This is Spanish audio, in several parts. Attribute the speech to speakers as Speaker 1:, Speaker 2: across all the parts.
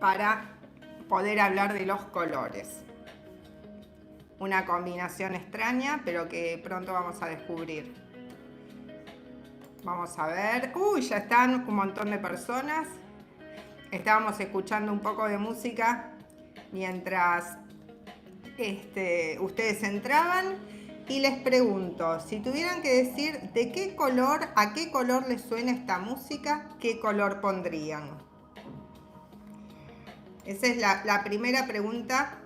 Speaker 1: para poder hablar de los colores. Una combinación extraña, pero que pronto vamos a descubrir. Vamos a ver. Uy, ya están un montón de personas. Estábamos escuchando un poco de música mientras ustedes entraban. Y les pregunto, si tuvieran que decir de qué color, a qué color les suena esta música, ¿qué color pondrían? Esa es la primera pregunta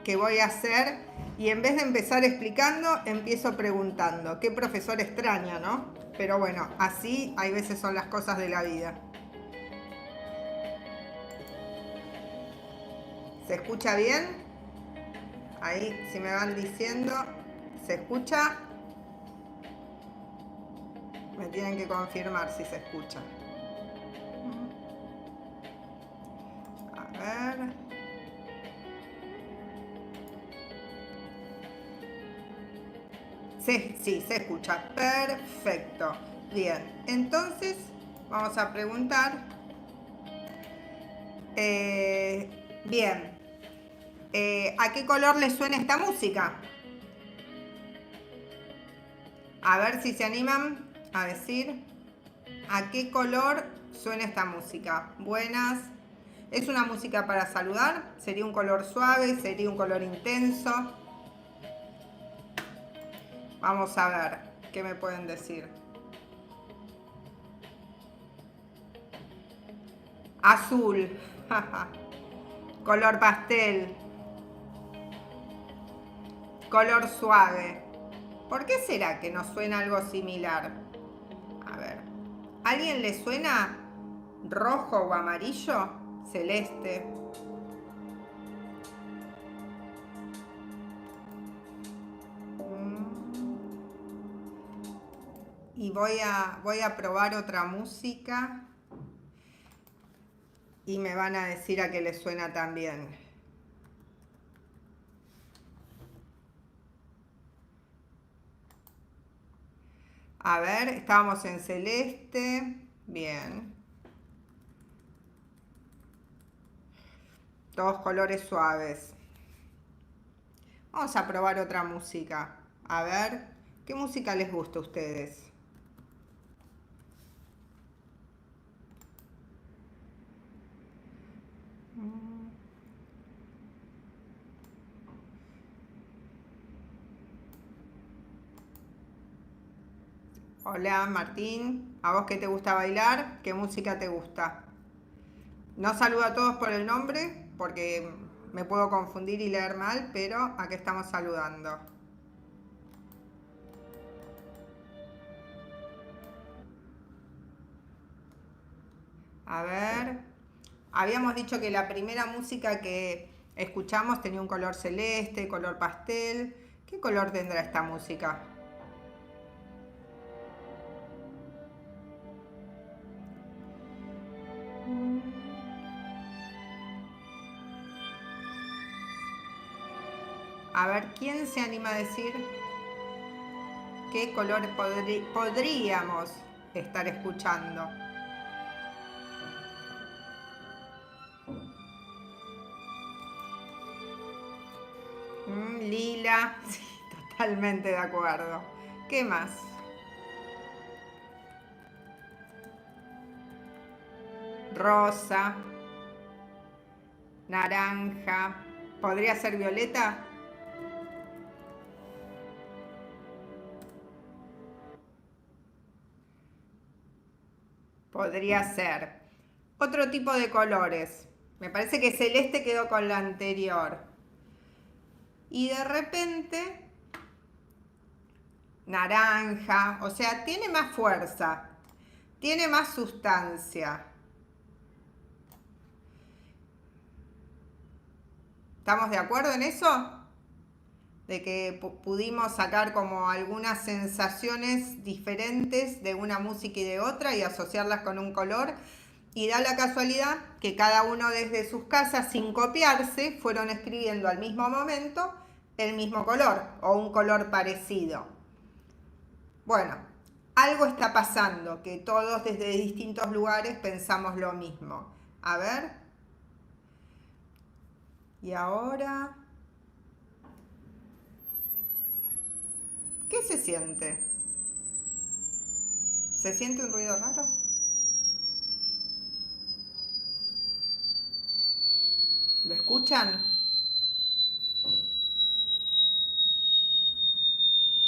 Speaker 1: que voy a hacer. Y en vez de empezar explicando, empiezo preguntando. Qué profesor extraño, ¿no? Pero bueno, así hay veces son las cosas de la vida. ¿Se escucha bien? Ahí, si me van diciendo, ¿se escucha? Me tienen que confirmar si se escucha. A ver. Sí, se escucha. Perfecto. Bien, entonces vamos a preguntar. Bien. ¿A qué color les suena esta música? A ver si se animan a decir a qué color suena esta música. Buenas. ¿Es una música para saludar? ¿Sería un color suave? ¿Sería un color intenso? Vamos a ver qué me pueden decir. Azul. Color pastel. Color suave. ¿Por qué será que nos suena algo similar? A ver. ¿A alguien le suena rojo o amarillo? Celeste. Y voy a probar otra música. Y me van a decir a qué les suena también. A ver, estábamos en celeste. Bien. Todos colores suaves. Vamos a probar otra música. A ver, ¿qué música les gusta a ustedes? Hola Martín, ¿a vos qué te gusta bailar? ¿Qué música te gusta? No saludo a todos por el nombre porque me puedo confundir y leer mal, pero aquí estamos saludando. A ver, habíamos dicho que la primera música que escuchamos tenía un color celeste, color pastel. ¿Qué color tendrá esta música? A ver, ¿quién se anima a decir qué color podríamos estar escuchando? Lila, sí, totalmente de acuerdo. ¿Qué más? Rosa, naranja, ¿podría ser violeta? Podría ser. Otro tipo de colores. Me parece que celeste quedó con la anterior. Y de repente, naranja, o sea, tiene más fuerza, tiene más sustancia. ¿Estamos de acuerdo en eso? De que pudimos sacar como algunas sensaciones diferentes de una música y de otra y asociarlas con un color. Y da la casualidad que cada uno desde sus casas, sin copiarse, fueron escribiendo al mismo momento el mismo color o un color parecido. Bueno, algo está pasando, que todos desde distintos lugares pensamos lo mismo. A ver. Y ahora, ¿qué se siente? ¿Se siente un ruido raro? ¿Lo escuchan?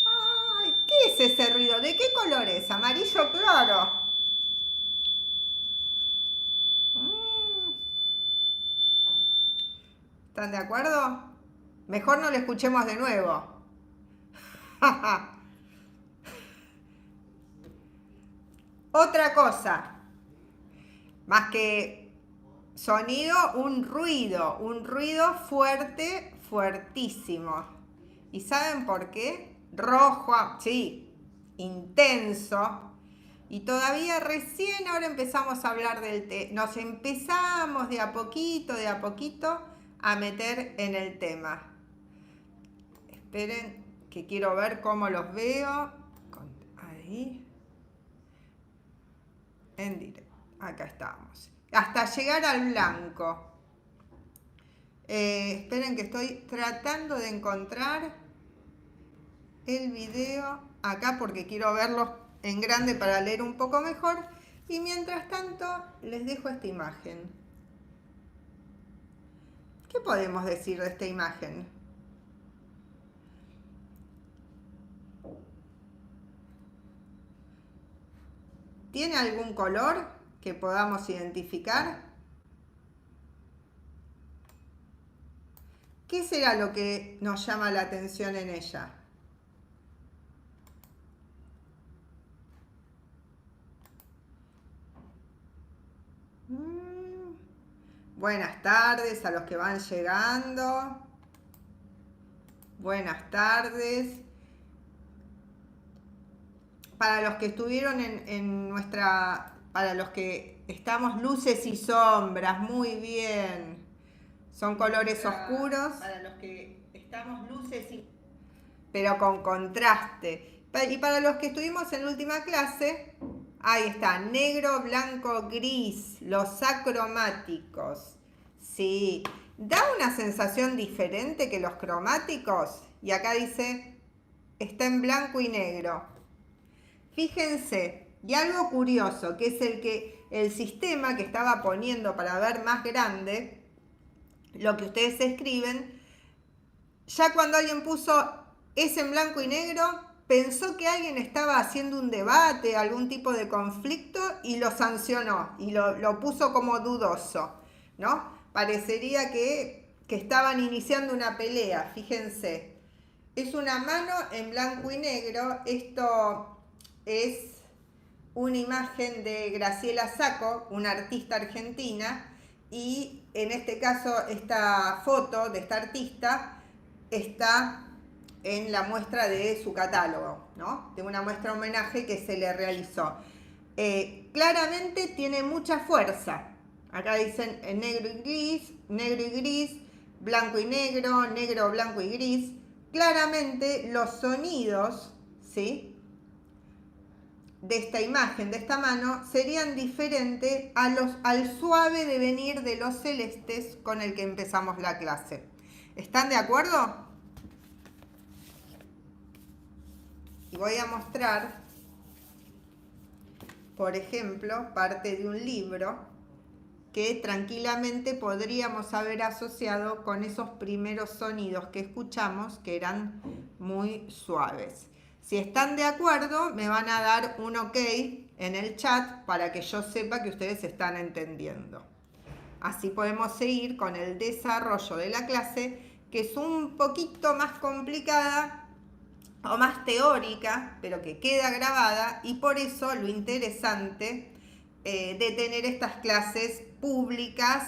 Speaker 1: Ay, ¿qué es ese ruido? ¿De qué color es? Amarillo claro. Mm, ¿Están de acuerdo? Mejor no lo escuchemos de nuevo. Otra cosa, más que sonido, un ruido fuerte, fuertísimo. ¿Y saben por qué? Rojo, sí, intenso. Y todavía recién ahora empezamos a hablar del tema. Nos empezamos de a poquito a meter en el tema. Esperen, que quiero ver cómo los veo. Ahí. En directo. Acá estamos. Hasta llegar al blanco. Esperen que estoy tratando de encontrar el video acá porque quiero verlo en grande para leer un poco mejor. Y mientras tanto les dejo esta imagen. ¿Qué podemos decir de esta imagen? ¿Tiene algún color que podamos identificar? ¿Qué será lo que nos llama la atención en ella? Buenas tardes a los que van llegando. Buenas tardes. Para los que estuvieron en nuestra... Para los que estamos luces y sombras, muy bien. Son colores oscuros. Para los que estamos luces y... pero con contraste. Y para los que estuvimos en la última clase, ahí está, negro, blanco, gris, los acromáticos. Sí, da una sensación diferente que los cromáticos. Y acá dice, está en blanco y negro. Fíjense, y algo curioso, que es el sistema que estaba poniendo para ver más grande lo que ustedes escriben, ya cuando alguien puso es en blanco y negro, pensó que alguien estaba haciendo un debate, algún tipo de conflicto y lo sancionó y lo puso como dudoso, ¿no? Parecería que estaban iniciando una pelea, fíjense. Es una mano en blanco y negro, esto es una imagen de Graciela Sacco, una artista argentina, y en este caso esta foto de esta artista está en la muestra de su catálogo, ¿no? De una muestra homenaje que se le realizó. Claramente tiene mucha fuerza. Acá dicen negro y gris, blanco y negro, negro, blanco y gris. Claramente los sonidos, ¿sí?, de esta imagen, de esta mano, serían diferentes al suave devenir de los celestes con el que empezamos la clase. ¿Están de acuerdo? Y voy a mostrar, por ejemplo, parte de un libro que tranquilamente podríamos haber asociado con esos primeros sonidos que escuchamos, que eran muy suaves. Si están de acuerdo, me van a dar un ok en el chat para que yo sepa que ustedes están entendiendo. Así podemos seguir con el desarrollo de la clase, que es un poquito más complicada o más teórica, pero que queda grabada, y por eso lo interesante de tener estas clases públicas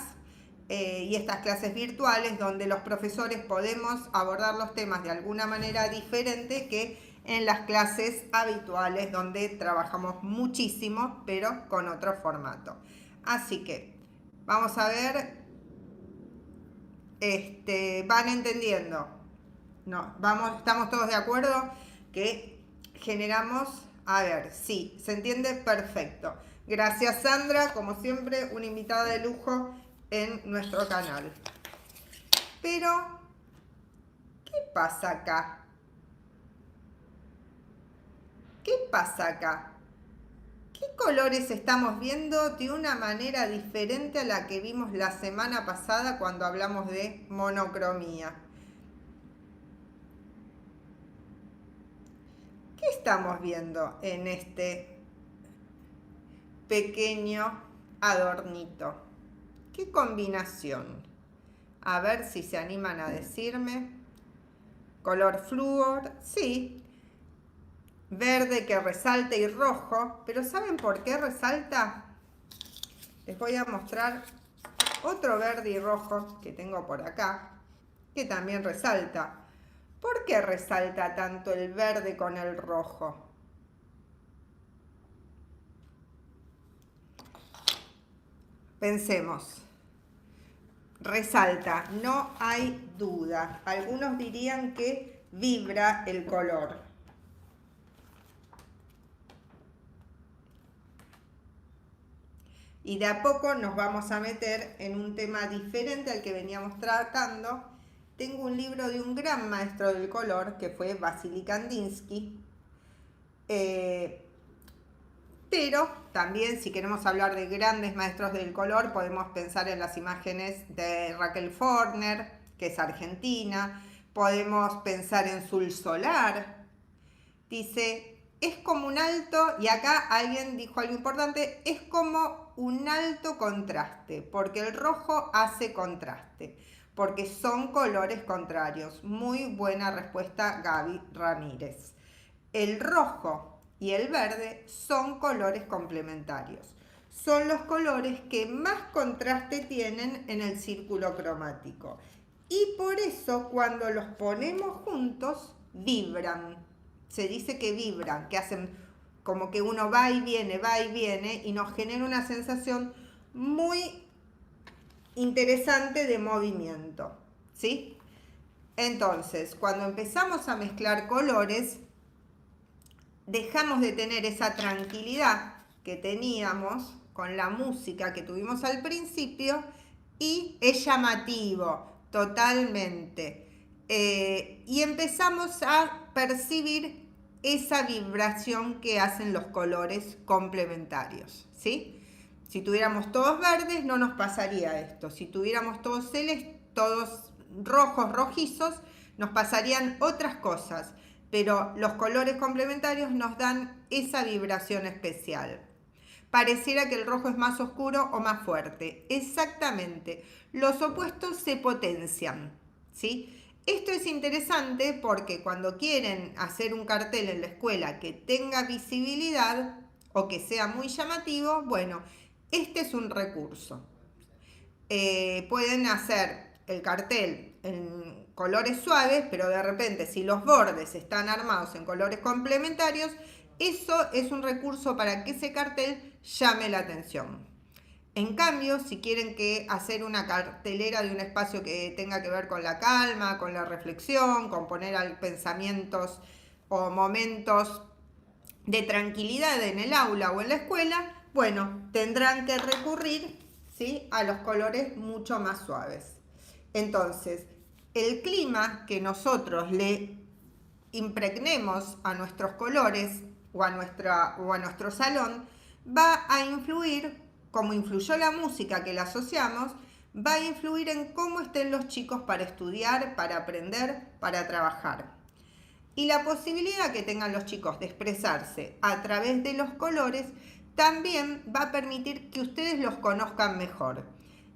Speaker 1: y estas clases virtuales donde los profesores podemos abordar los temas de alguna manera diferente que en las clases habituales donde trabajamos muchísimo pero con otro formato. Así que vamos a ver, ¿van entendiendo? No, estamos todos de acuerdo que generamos, a ver, sí, se entiende perfecto. Gracias Sandra, como siempre, una invitada de lujo en nuestro canal. Pero, ¿qué pasa acá? ¿Qué pasa acá? ¿Qué colores estamos viendo de una manera diferente a la que vimos la semana pasada cuando hablamos de monocromía? ¿Qué estamos viendo en este pequeño adornito? ¿Qué combinación? A ver si se animan a decirme. Color flúor, sí. Verde que resalta y rojo. Pero ¿saben por qué resalta? Les voy a mostrar otro verde y rojo que tengo por acá, que también resalta. ¿Por qué resalta tanto el verde con el rojo? Pensemos. Resalta, no hay duda. Algunos dirían que vibra el color. Y de a poco nos vamos a meter en un tema diferente al que veníamos tratando. Tengo un libro de un gran maestro del color, que fue Vasily Kandinsky. Pero también, si queremos hablar de grandes maestros del color, podemos pensar en las imágenes de Raquel Forner, que es argentina. Podemos pensar en Sul Solar. Dice, es como un alto, y acá alguien dijo algo importante, es como un alto contraste, porque el rojo hace contraste, porque son colores contrarios. Muy buena respuesta, Gaby Ramírez. El rojo y el verde son colores complementarios. Son los colores que más contraste tienen en el círculo cromático. Y por eso cuando los ponemos juntos, vibran. Se dice que vibran, que hacen como que uno va y viene, y nos genera una sensación muy interesante de movimiento, ¿sí? Entonces, cuando empezamos a mezclar colores, dejamos de tener esa tranquilidad que teníamos con la música que tuvimos al principio, y es llamativo totalmente. Y empezamos a percibir esa vibración que hacen los colores complementarios, ¿sí? Si tuviéramos todos verdes no nos pasaría esto. Si tuviéramos todos celestes, todos rojos, rojizos, nos pasarían otras cosas. Pero los colores complementarios nos dan esa vibración especial. Pareciera que el rojo es más oscuro o más fuerte. Exactamente. Los opuestos se potencian, ¿sí? Esto es interesante porque cuando quieren hacer un cartel en la escuela que tenga visibilidad o que sea muy llamativo, bueno, este es un recurso. Pueden hacer el cartel en colores suaves, pero de repente si los bordes están armados en colores complementarios, eso es un recurso para que ese cartel llame la atención. En cambio, si quieren hacer una cartelera de un espacio que tenga que ver con la calma, con la reflexión, con poner pensamientos o momentos de tranquilidad en el aula o en la escuela, bueno, tendrán que recurrir, ¿sí?, a los colores mucho más suaves. Entonces, el clima que nosotros le impregnemos a nuestros colores o a nuestro salón va a influir, como influyó la música que la asociamos, va a influir en cómo estén los chicos para estudiar, para aprender, para trabajar. Y la posibilidad que tengan los chicos de expresarse a través de los colores también va a permitir que ustedes los conozcan mejor.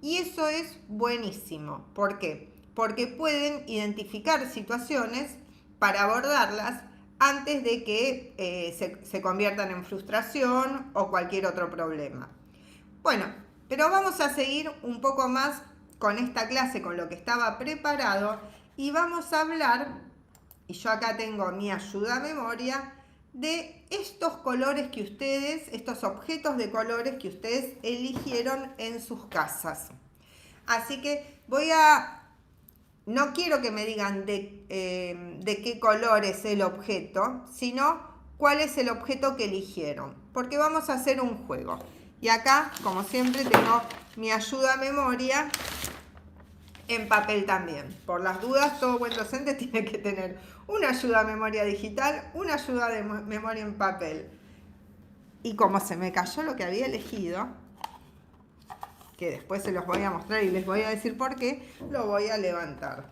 Speaker 1: Y eso es buenísimo. ¿Por qué? Porque pueden identificar situaciones para abordarlas antes de que se conviertan en frustración o cualquier otro problema. Bueno, pero vamos a seguir un poco más con esta clase, con lo que estaba preparado, y vamos a hablar, y yo acá tengo mi ayuda a memoria, de estos colores que ustedes, estos objetos de colores que ustedes eligieron en sus casas. Así que no quiero que me digan de qué color es el objeto, sino cuál es el objeto que eligieron, porque vamos a hacer un juego. Y acá, como siempre, tengo mi ayuda a memoria, en papel también. Por las dudas, todo buen docente tiene que tener una ayuda a memoria digital, una ayuda de memoria en papel. Y como se me cayó lo que había elegido, que después se los voy a mostrar y les voy a decir por qué, lo voy a levantar.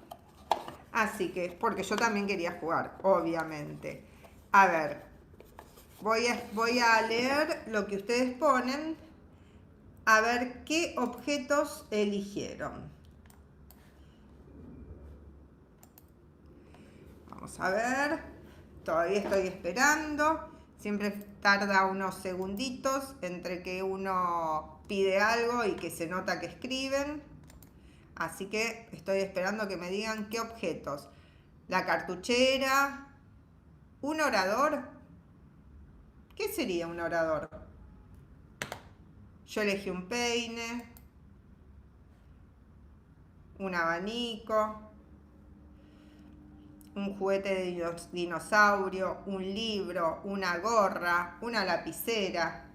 Speaker 1: Así que, porque yo también quería jugar, obviamente. A ver, voy a leer lo que ustedes ponen, a ver qué objetos eligieron. Vamos a ver, todavía estoy esperando. Siempre tarda unos segunditos entre que uno pide algo y que se nota que escriben. Así que estoy esperando que me digan qué objetos. La cartuchera, un orador. ¿Qué sería un orador? Yo elegí un peine, un abanico, un juguete de dinosaurio, un libro, una gorra, una lapicera,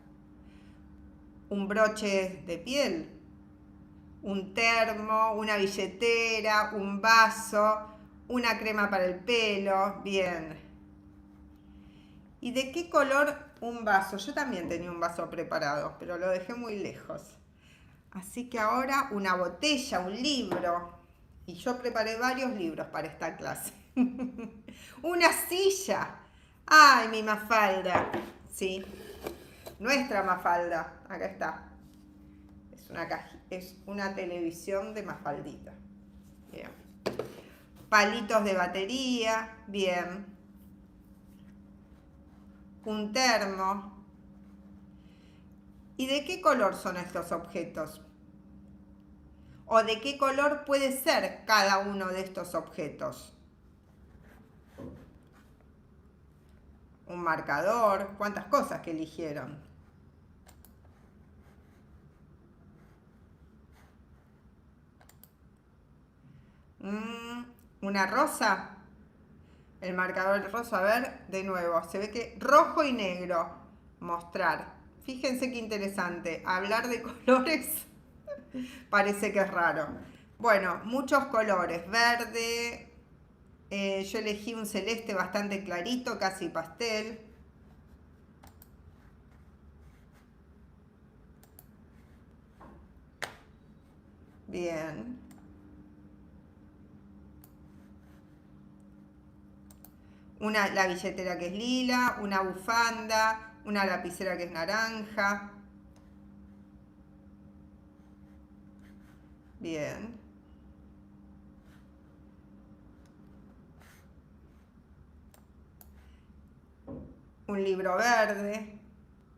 Speaker 1: un broche de piel, un termo, una billetera, un vaso, una crema para el pelo. Bien. ¿Y de qué color un vaso? Yo también tenía un vaso preparado, pero lo dejé muy lejos. Así que ahora una botella, un libro. Y yo preparé varios libros para esta clase. Una silla. Ay, mi Mafalda. Sí, nuestra Mafalda. Acá está. Es una televisión de Mafaldita. Bien. Palitos de batería. Bien. Un termo. ¿Y de qué color son estos objetos? ¿O de qué color puede ser cada uno de estos objetos? Un marcador. ¿Cuántas cosas que eligieron? Una rosa. El marcador rosa, a ver, de nuevo. Se ve que rojo y negro. Mostrar. Fíjense qué interesante. Hablar de colores parece que es raro. Bueno, muchos colores. Verde. Yo elegí un celeste bastante clarito, casi pastel. Bien. La billetera que es lila, una bufanda, una lapicera que es naranja. Bien. Un libro verde,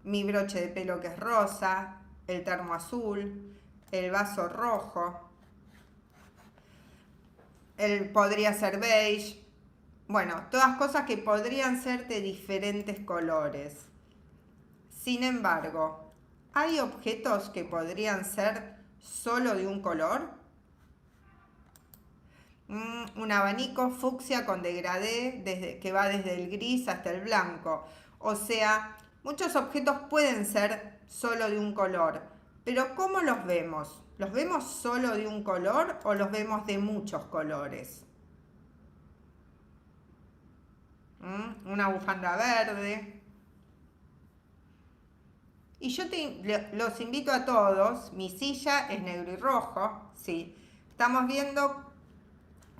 Speaker 1: mi broche de pelo que es rosa, el termo azul, el vaso rojo, podría ser beige. Bueno, todas cosas que podrían ser de diferentes colores. Sin embargo, ¿hay objetos que podrían ser solo de un color? Un abanico fucsia con degradé que va desde el gris hasta el blanco. O sea, muchos objetos pueden ser solo de un color. Pero ¿cómo los vemos? ¿Los vemos solo de un color o los vemos de muchos colores? Una bufanda verde. Y yo los invito a todos. Mi silla es negro y rojo. Sí. Estamos viendo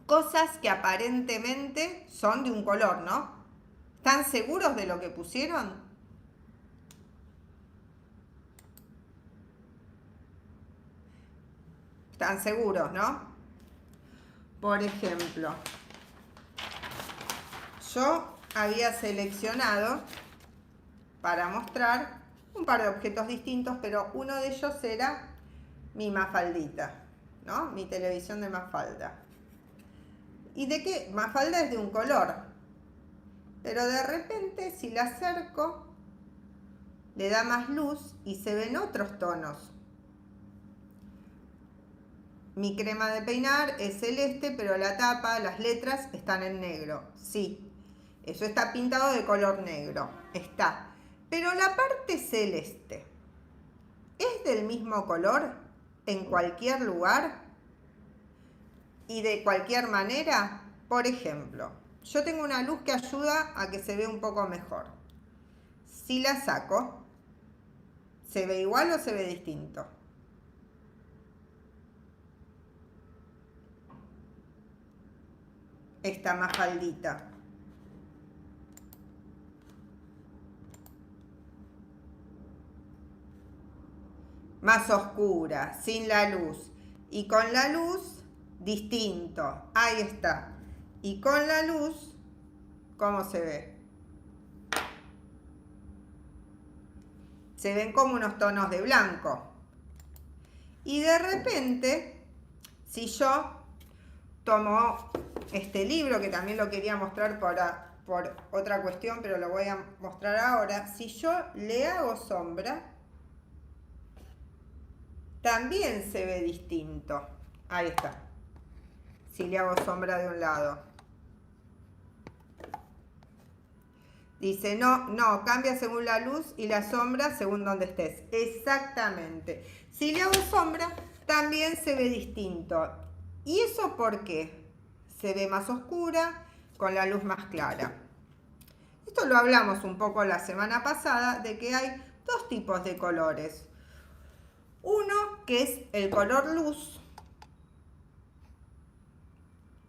Speaker 1: cosas que aparentemente son de un color, ¿no? ¿Están seguros de lo que pusieron? ¿Están seguros, no? Por ejemplo, yo había seleccionado para mostrar un par de objetos distintos, pero uno de ellos era mi Mafaldita, ¿no? Mi televisión de Mafalda. ¿Y de qué? Mafalda es de un color. Pero de repente, si la acerco, le da más luz y se ven otros tonos. Mi crema de peinar es celeste, pero la tapa, las letras están en negro. Sí, eso está pintado de color negro. Está. Pero la parte celeste, ¿es del mismo color en cualquier lugar? y de cualquier manera. Por ejemplo, yo tengo una luz que ayuda a que se vea un poco mejor. Si la saco, ¿se ve igual o se ve distinto? Esta mafaldita. Más oscura, sin la luz. Y con la luz, distinto. Ahí está. Y con la luz, ¿cómo se ve? Se ven como unos tonos de blanco. Y de repente, si yo tomo este libro, que también lo quería mostrar por otra cuestión, pero lo voy a mostrar ahora. Si yo le hago sombra, también se ve distinto. Ahí está. Si le hago sombra de un lado. Dice, no, cambia según la luz y la sombra según donde estés. Exactamente. Si le hago sombra, también se ve distinto. ¿Y eso por qué? Se ve más oscura con la luz más clara. Esto lo hablamos un poco la semana pasada, de que hay dos tipos de colores. Uno que es el color luz,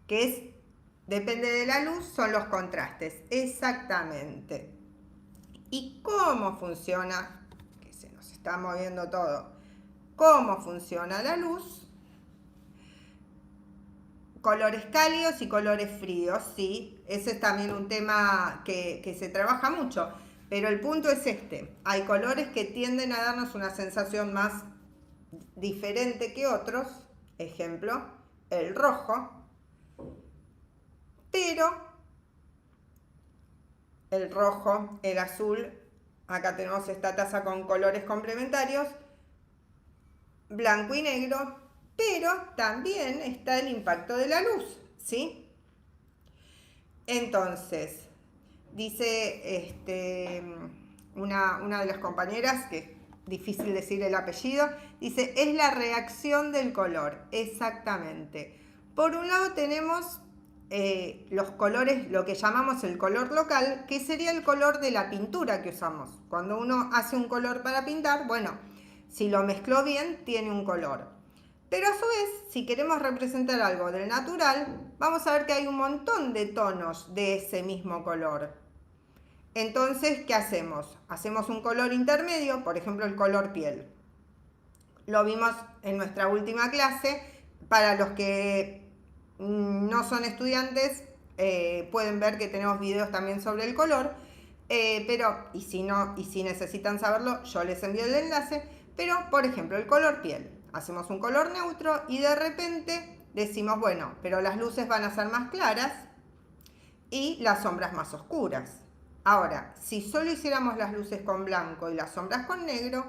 Speaker 1: que es, depende de la luz, son los contrastes. Exactamente. ¿Y cómo funciona? Que se nos está moviendo todo. ¿Cómo funciona la luz? Colores cálidos y colores fríos, sí. Ese es también un tema que se trabaja mucho. Pero el punto es este. Hay colores que tienden a darnos una sensación más diferente que otros. Ejemplo, el rojo. Pero el rojo, el azul, acá tenemos esta taza con colores complementarios, blanco y negro, pero también está el impacto de la luz, ¿sí? Entonces, dice una de las compañeras, que es difícil decir el apellido, dice, es la reacción del color. Exactamente. Por un lado tenemos los colores, lo que llamamos el color local, que sería el color de la pintura que usamos. Cuando uno hace un color para pintar, bueno, si lo mezcló bien, tiene un color. Pero a su vez, si queremos representar algo del natural, vamos a ver que hay un montón de tonos de ese mismo color. Entonces, ¿qué hacemos? Hacemos un color intermedio, por ejemplo, el color piel. Lo vimos en nuestra última clase. Para los que no son estudiantes, pueden ver que tenemos videos también sobre el color, y si necesitan saberlo, yo les envío el enlace. Pero, por ejemplo, el color piel. Hacemos un color neutro y de repente decimos, bueno, pero las luces van a ser más claras y las sombras más oscuras. Ahora, si solo hiciéramos las luces con blanco y las sombras con negro,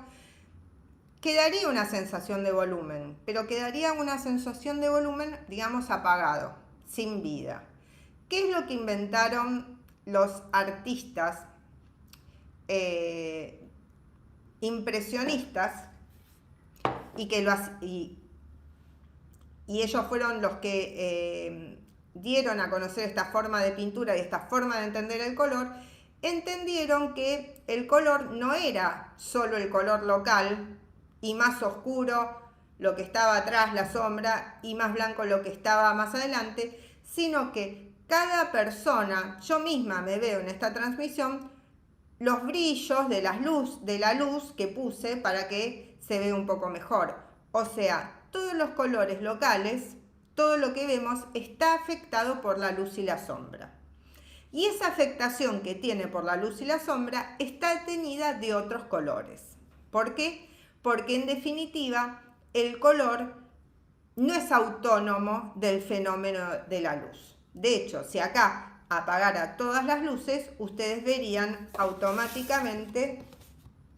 Speaker 1: quedaría una sensación de volumen, pero quedaría una sensación de volumen, digamos, apagado, sin vida. ¿Qué es lo que inventaron los artistas impresionistas? Y ellos fueron los que dieron a conocer esta forma de pintura y esta forma de entender el color. Entendieron que el color no era solo el color local y más oscuro lo que estaba atrás, la sombra, y más blanco lo que estaba más adelante, sino que cada persona, yo misma me veo en esta transmisión, los brillos de la luz que puse para que se vea un poco mejor. O sea, todos los colores locales, todo lo que vemos está afectado por la luz y la sombra. Y esa afectación que tiene por la luz y la sombra está tenida de otros colores. ¿Por qué? Porque en definitiva el color no es autónomo del fenómeno de la luz. De hecho, si acá apagara todas las luces, ustedes verían automáticamente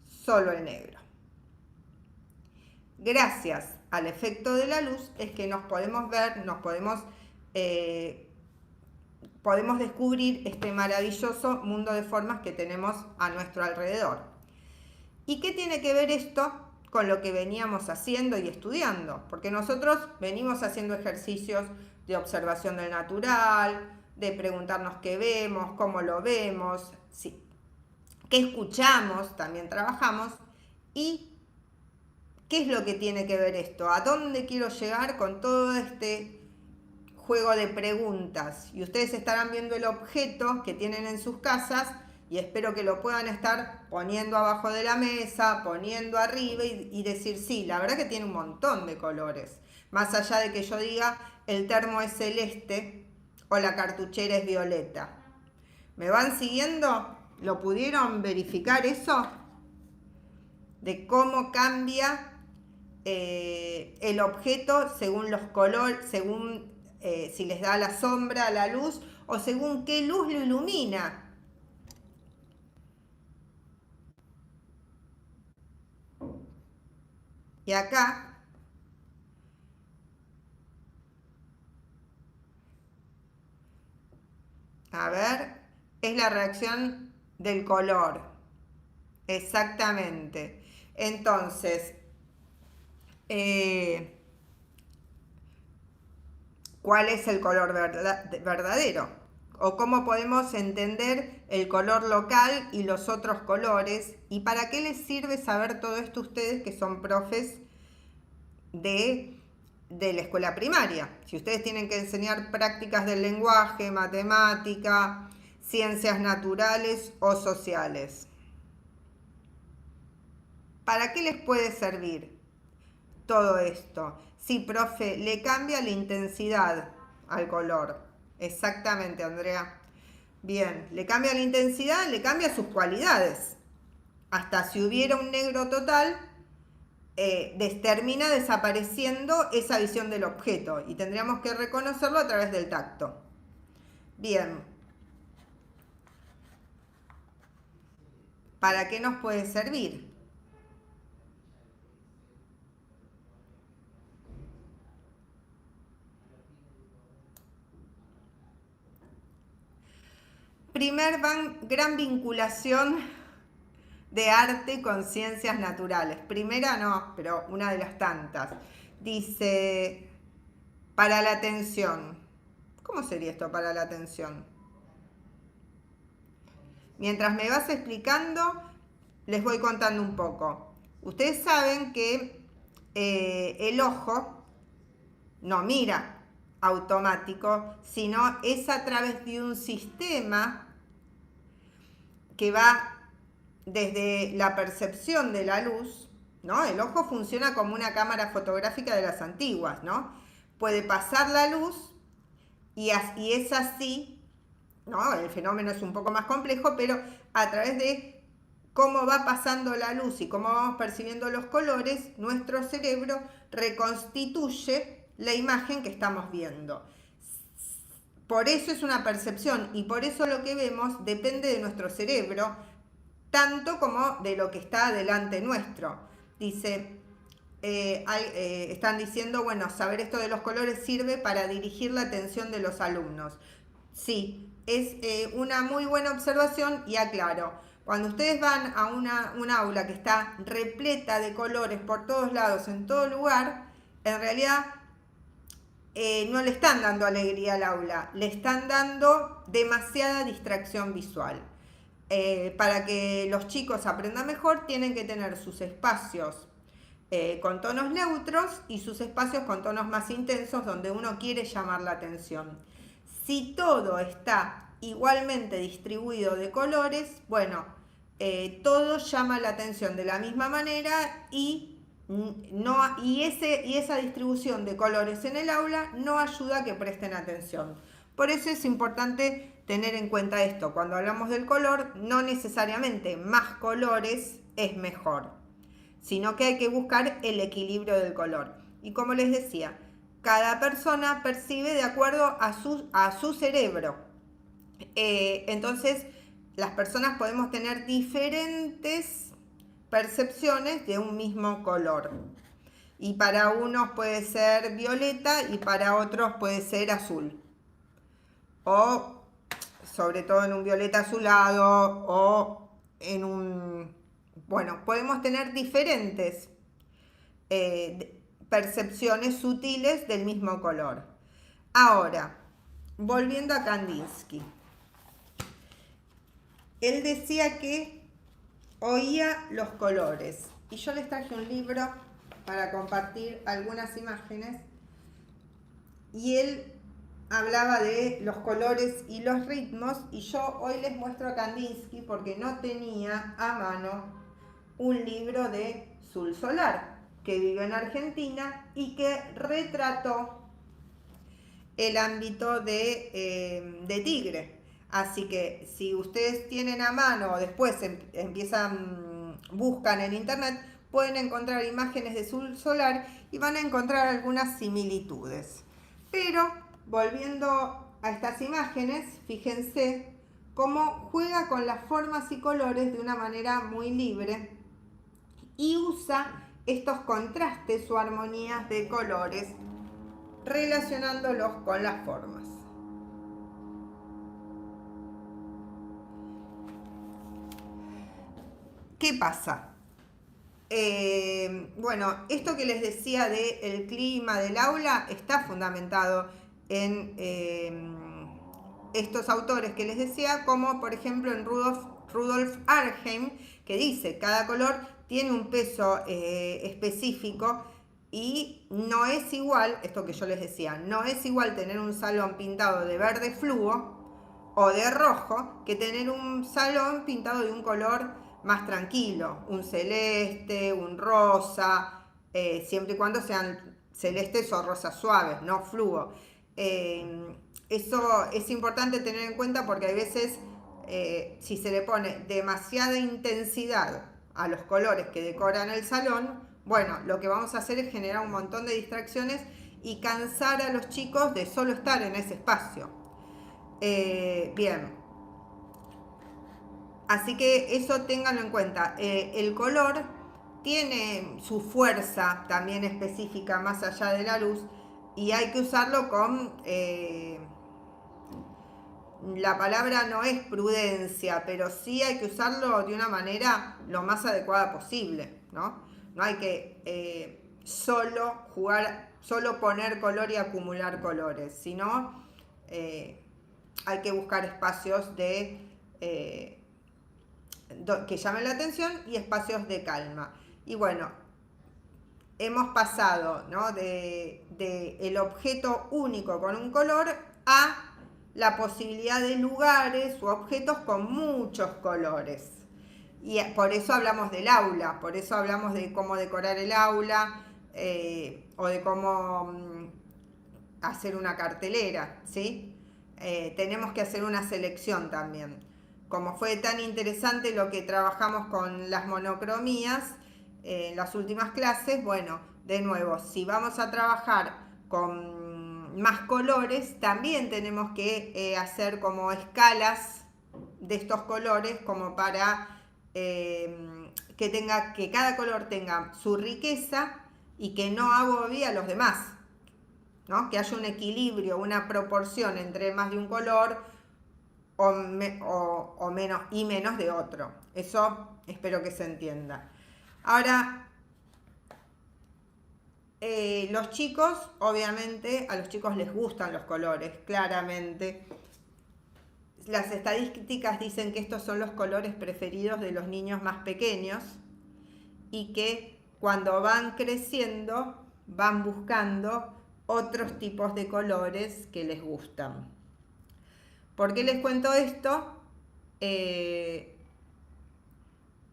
Speaker 1: solo el negro. Gracias al efecto de la luz es que nos podemos ver, podemos descubrir este maravilloso mundo de formas que tenemos a nuestro alrededor. ¿Y qué tiene que ver esto con lo que veníamos haciendo y estudiando, porque nosotros venimos haciendo ejercicios de observación del natural, de preguntarnos qué vemos, cómo lo vemos, sí, qué escuchamos, también trabajamos, y qué es lo que tiene que ver esto, a dónde quiero llegar con todo este juego de preguntas. Y ustedes estarán viendo el objeto que tienen en sus casas y espero que lo puedan estar poniendo abajo de la mesa, poniendo arriba y decir, sí, la verdad que tiene un montón de colores. Más allá de que yo diga, el termo es celeste o la cartuchera es violeta. ¿Me van siguiendo? ¿Lo pudieron verificar eso? De cómo cambia el objeto según los colores, según si les da la sombra, la luz, o según qué luz lo ilumina. Y acá, a ver, es la reacción del color. Exactamente. Entonces, ¿cuál es el color verdadero? O cómo podemos entender el color local y los otros colores. ¿Y para qué les sirve saber todo esto a ustedes que son profes de la escuela primaria? Si ustedes tienen que enseñar prácticas del lenguaje, matemática, ciencias naturales o sociales. ¿Para qué les puede servir todo esto? Sí, profe, le cambia la intensidad al color. Exactamente, Andrea. Bien, le cambia la intensidad, le cambia sus cualidades. Hasta si hubiera un negro total, termina desapareciendo esa visión del objeto y tendríamos que reconocerlo a través del tacto. Bien. ¿Para qué nos puede servir? Gran vinculación de arte con ciencias naturales. Primera no, pero una de las tantas. Dice, para la atención. ¿Cómo sería esto para la atención? Mientras me vas explicando, les voy contando un poco. Ustedes saben que el ojo no mira automático, sino es a través de un sistema que va desde la percepción de la luz, ¿no? El ojo funciona como una cámara fotográfica de las antiguas, ¿no? Puede pasar la luz y es así, ¿no? El fenómeno es un poco más complejo, pero a través de cómo va pasando la luz y cómo vamos percibiendo los colores, nuestro cerebro reconstituye la imagen que estamos viendo. Por eso es una percepción y por eso lo que vemos depende de nuestro cerebro, tanto como de lo que está delante nuestro. Dice, están diciendo, bueno, saber esto de los colores sirve para dirigir la atención de los alumnos. Sí, es una muy buena observación y aclaro, cuando ustedes van a un aula que está repleta de colores por todos lados, en todo lugar, en realidad no le están dando alegría al aula, le están dando demasiada distracción visual. Para que los chicos aprendan mejor, tienen que tener sus espacios con tonos neutros y sus espacios con tonos más intensos donde uno quiere llamar la atención. Si todo está igualmente distribuido de colores, bueno, todo llama la atención de la misma manera y esa distribución de colores en el aula no ayuda a que presten atención. Por eso es importante tener en cuenta esto. Cuando hablamos del color, no necesariamente más colores es mejor, sino que hay que buscar el equilibrio del color. Y como les decía, cada persona percibe de acuerdo a su cerebro. Entonces, las personas podemos tener diferentes percepciones de un mismo color. Y para unos puede ser violeta y para otros puede ser azul. O sobre todo en un violeta azulado o en un... Bueno, podemos tener diferentes percepciones sutiles del mismo color. Ahora, volviendo a Kandinsky. Él decía que oía los colores. Y yo les traje un libro para compartir algunas imágenes. Y él hablaba de los colores y los ritmos. Y yo hoy les muestro a Kandinsky porque no tenía a mano un libro de Zul Solar, que vive en Argentina y que retrató el ámbito de Tigre. Así que si ustedes tienen a mano o después buscan en internet, pueden encontrar imágenes de Zul Solar y van a encontrar algunas similitudes. Pero volviendo a estas imágenes, fíjense cómo juega con las formas y colores de una manera muy libre y usa estos contrastes o armonías de colores relacionándolos con las formas. ¿Qué pasa? Bueno, esto que les decía del clima del aula está fundamentado en estos autores que les decía, como por ejemplo en Rudolf Arnhem, que dice cada color tiene un peso específico y no es igual, esto que yo les decía, no es igual tener un salón pintado de verde fluo o de rojo que tener un salón pintado de un color más tranquilo, un celeste, un rosa, siempre y cuando sean celestes o rosas suaves, no fluo. Eso es importante tener en cuenta porque hay veces si se le pone demasiada intensidad a los colores que decoran el salón, bueno, lo que vamos a hacer es generar un montón de distracciones y cansar a los chicos de solo estar en ese espacio. Bien. Así que eso ténganlo en cuenta. El color tiene su fuerza también específica más allá de la luz y hay que usarlo con... la palabra no es prudencia, pero sí hay que usarlo de una manera lo más adecuada posible, ¿no? No hay que solo poner color y acumular colores, sino hay que buscar espacios que llamen la atención y espacios de calma. Y bueno, hemos pasado, ¿no?, de el objeto único con un color a la posibilidad de lugares u objetos con muchos colores. Y por eso hablamos del aula, por eso hablamos de cómo decorar el aula o de cómo hacer una cartelera, ¿sí? Tenemos que hacer una selección también. Como fue tan interesante lo que trabajamos con las monocromías en las últimas clases, bueno, de nuevo, si vamos a trabajar con más colores, también tenemos que hacer como escalas de estos colores como para que cada color tenga su riqueza y que no agobie a los demás, ¿no? Que haya un equilibrio, una proporción entre más de un color o menos y menos de otro. Eso espero que se entienda. Ahora, los chicos, obviamente, a los chicos les gustan los colores, claramente. Las estadísticas dicen que estos son los colores preferidos de los niños más pequeños y que cuando van creciendo van buscando otros tipos de colores que les gustan. ¿Por qué les cuento esto?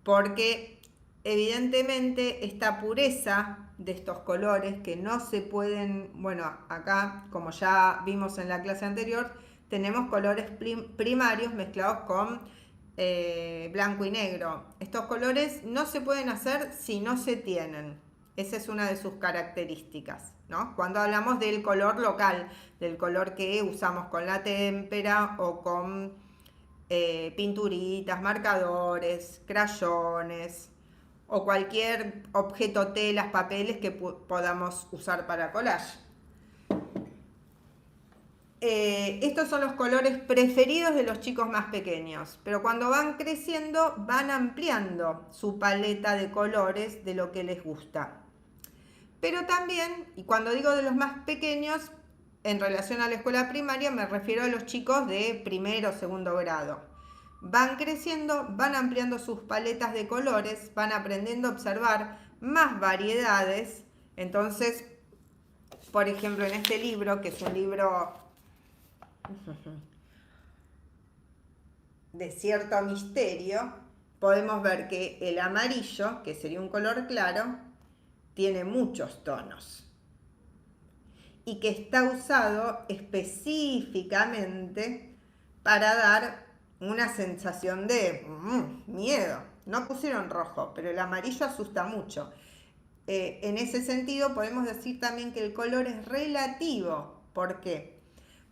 Speaker 1: Porque evidentemente esta pureza de estos colores que no se pueden, bueno, acá como ya vimos en la clase anterior, tenemos colores primarios mezclados con blanco y negro. Estos colores no se pueden hacer si no se tienen. Esa es una de sus características, ¿no? Cuando hablamos del color local, del color que usamos con la témpera o con pinturitas, marcadores, crayones o cualquier objeto, telas, papeles que podamos usar para collage. Estos son los colores preferidos de los chicos más pequeños, pero cuando van creciendo van ampliando su paleta de colores de lo que les gusta. Pero también, y cuando digo de los más pequeños, en relación a la escuela primaria, me refiero a los chicos de primero o segundo grado. Van creciendo, van ampliando sus paletas de colores, van aprendiendo a observar más variedades. Entonces, por ejemplo, en este libro, que es un libro de cierto misterio, podemos ver que el amarillo, que sería un color claro, tiene muchos tonos y que está usado específicamente para dar una sensación de miedo. No pusieron rojo, pero el amarillo asusta mucho. En ese sentido podemos decir también que el color es relativo. ¿Por qué?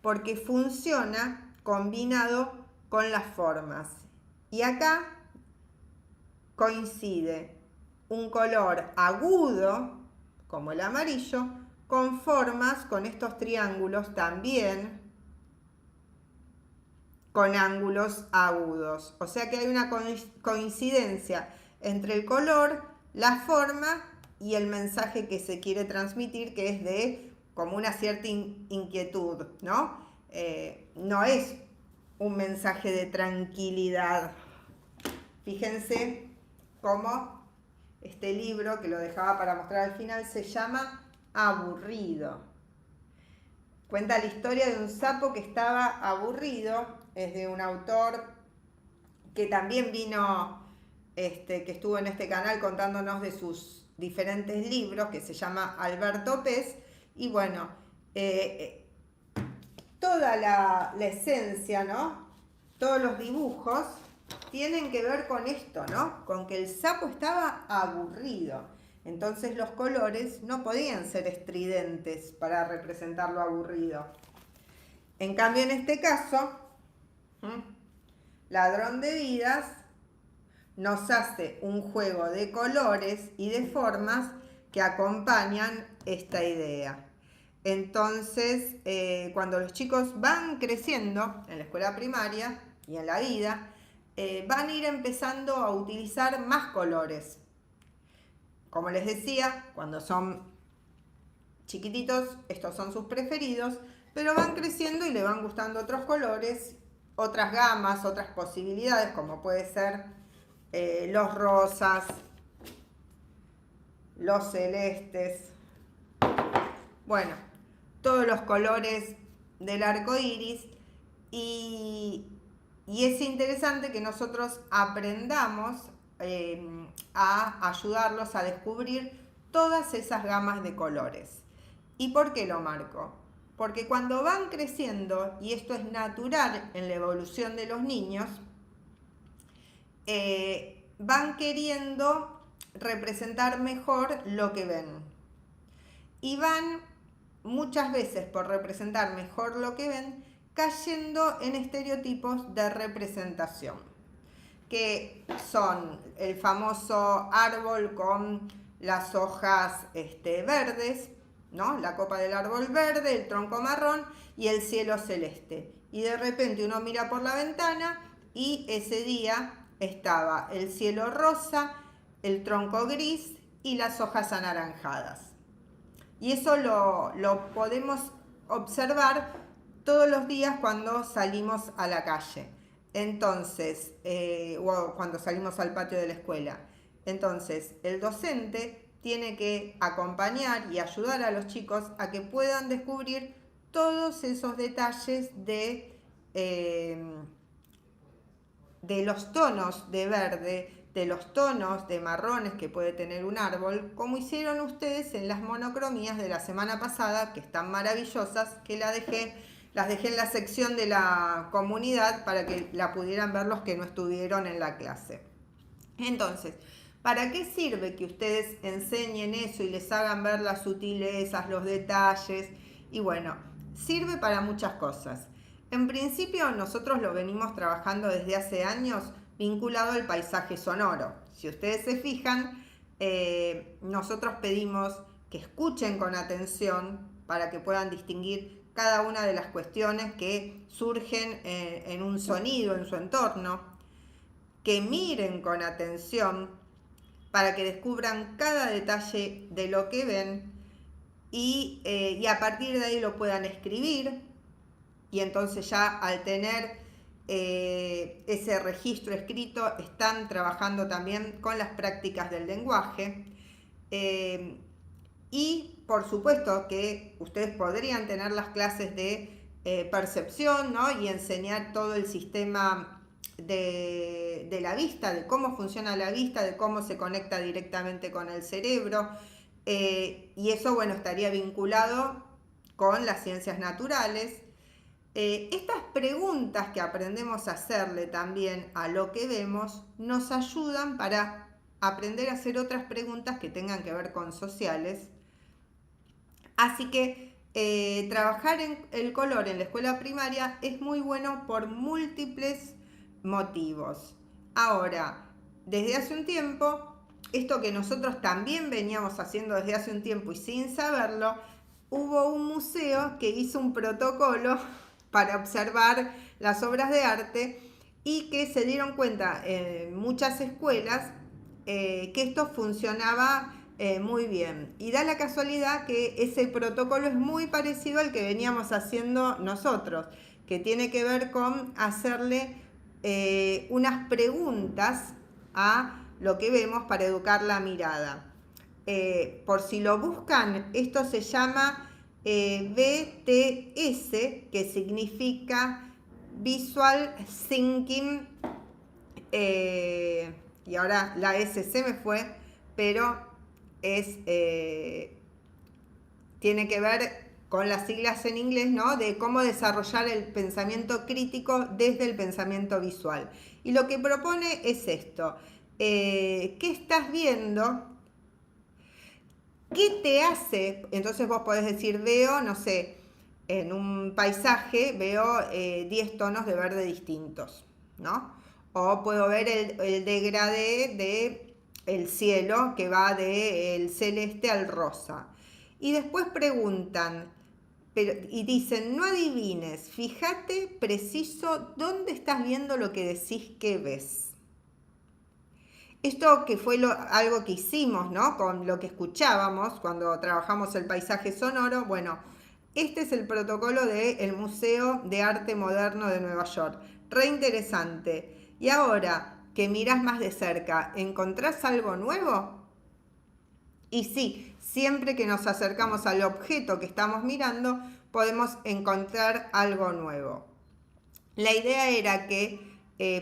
Speaker 1: Porque funciona combinado con las formas. Y acá coincide un color agudo, como el amarillo, con formas, con estos triángulos también, con ángulos agudos. O sea que hay una coincidencia entre el color, la forma y el mensaje que se quiere transmitir, que es de como una cierta inquietud, ¿no? No es un mensaje de tranquilidad. Fíjense cómo este libro, que lo dejaba para mostrar al final, se llama Aburrido. Cuenta la historia de un sapo que estaba aburrido. Es de un autor que también vino, que estuvo en este canal contándonos de sus diferentes libros, que se llama Alberto Pez. Y bueno, toda la esencia, ¿no? Todos los dibujos tienen que ver con esto, ¿no? Con que el sapo estaba aburrido. Entonces los colores no podían ser estridentes para representar lo aburrido. En cambio, en este caso, Ladrón de Vidas nos hace un juego de colores y de formas que acompañan esta idea. Entonces, cuando los chicos van creciendo en la escuela primaria y en la vida, van a ir empezando a utilizar más colores. Como les decía, cuando son chiquititos, estos son sus preferidos, pero van creciendo y le van gustando otros colores, otras gamas, otras posibilidades, como puede ser los rosas, los celestes, bueno, todos los colores del arco iris. Y es interesante que nosotros aprendamos a ayudarlos a descubrir todas esas gamas de colores. ¿Y por qué lo marco? Porque cuando van creciendo, y esto es natural en la evolución de los niños, van queriendo representar mejor lo que ven. Y van muchas veces, por representar mejor lo que ven, cayendo en estereotipos de representación, que son el famoso árbol con las hojas verdes, ¿no? La copa del árbol verde, el tronco marrón y el cielo celeste. Y de repente uno mira por la ventana y ese día estaba el cielo rosa, el tronco gris y las hojas anaranjadas. Y eso lo podemos observar todos los días cuando salimos a la calle. Entonces, o cuando salimos al patio de la escuela. Entonces, el docente tiene que acompañar y ayudar a los chicos a que puedan descubrir todos esos detalles de los tonos de verde, de los tonos de marrones que puede tener un árbol, como hicieron ustedes en las monocromías de la semana pasada, que están maravillosas, que las dejé en la sección de la comunidad para que la pudieran ver los que no estuvieron en la clase. Entonces, ¿para qué sirve que ustedes enseñen eso y les hagan ver las sutilezas, los detalles? Y bueno, sirve para muchas cosas. En principio, nosotros lo venimos trabajando desde hace años vinculado al paisaje sonoro. Si ustedes se fijan, nosotros pedimos que escuchen con atención para que puedan distinguir cada una de las cuestiones que surgen en un sonido, en su entorno, que miren con atención para que descubran cada detalle de lo que ven y a partir de ahí lo puedan escribir, y entonces ya al tener ese registro escrito están trabajando también con las prácticas del lenguaje. Y por supuesto que ustedes podrían tener las clases de percepción, ¿no? Y enseñar todo el sistema de la vista, de cómo funciona la vista, de cómo se conecta directamente con el cerebro. Y eso, bueno, estaría vinculado con las ciencias naturales. Estas preguntas que aprendemos a hacerle también a lo que vemos nos ayudan para aprender a hacer otras preguntas que tengan que ver con sociales. Así que trabajar en el color en la escuela primaria es muy bueno por múltiples motivos. Ahora, desde hace un tiempo, esto que nosotros también veníamos haciendo desde hace un tiempo y sin saberlo, hubo un museo que hizo un protocolo para observar las obras de arte y que se dieron cuenta en muchas escuelas que esto funcionaba muy bien. Y da la casualidad que ese protocolo es muy parecido al que veníamos haciendo nosotros, que tiene que ver con hacerle unas preguntas a lo que vemos para educar la mirada. Por si lo buscan, esto se llama BTS, que significa Visual Thinking, y ahora la S se me fue, pero tiene que ver con las siglas en inglés, ¿no? De cómo desarrollar el pensamiento crítico desde el pensamiento visual. Y lo que propone es esto. ¿Qué estás viendo? ¿Qué te hace? Entonces vos podés decir, veo, no sé, en un paisaje veo 10 tonos de verde distintos, ¿no? O puedo ver el degradé del cielo que va del celeste al rosa. Y después preguntan, y dicen, no adivines, fíjate preciso dónde estás viendo lo que decís que ves. Esto que fue algo que hicimos, ¿no? Con lo que escuchábamos cuando trabajamos el paisaje sonoro. Bueno, este es el protocolo del Museo de Arte Moderno de Nueva York. Re interesante. Y ahora que mirás más de cerca, ¿encontrás algo nuevo? Y sí, siempre que nos acercamos al objeto que estamos mirando, podemos encontrar algo nuevo. La idea era que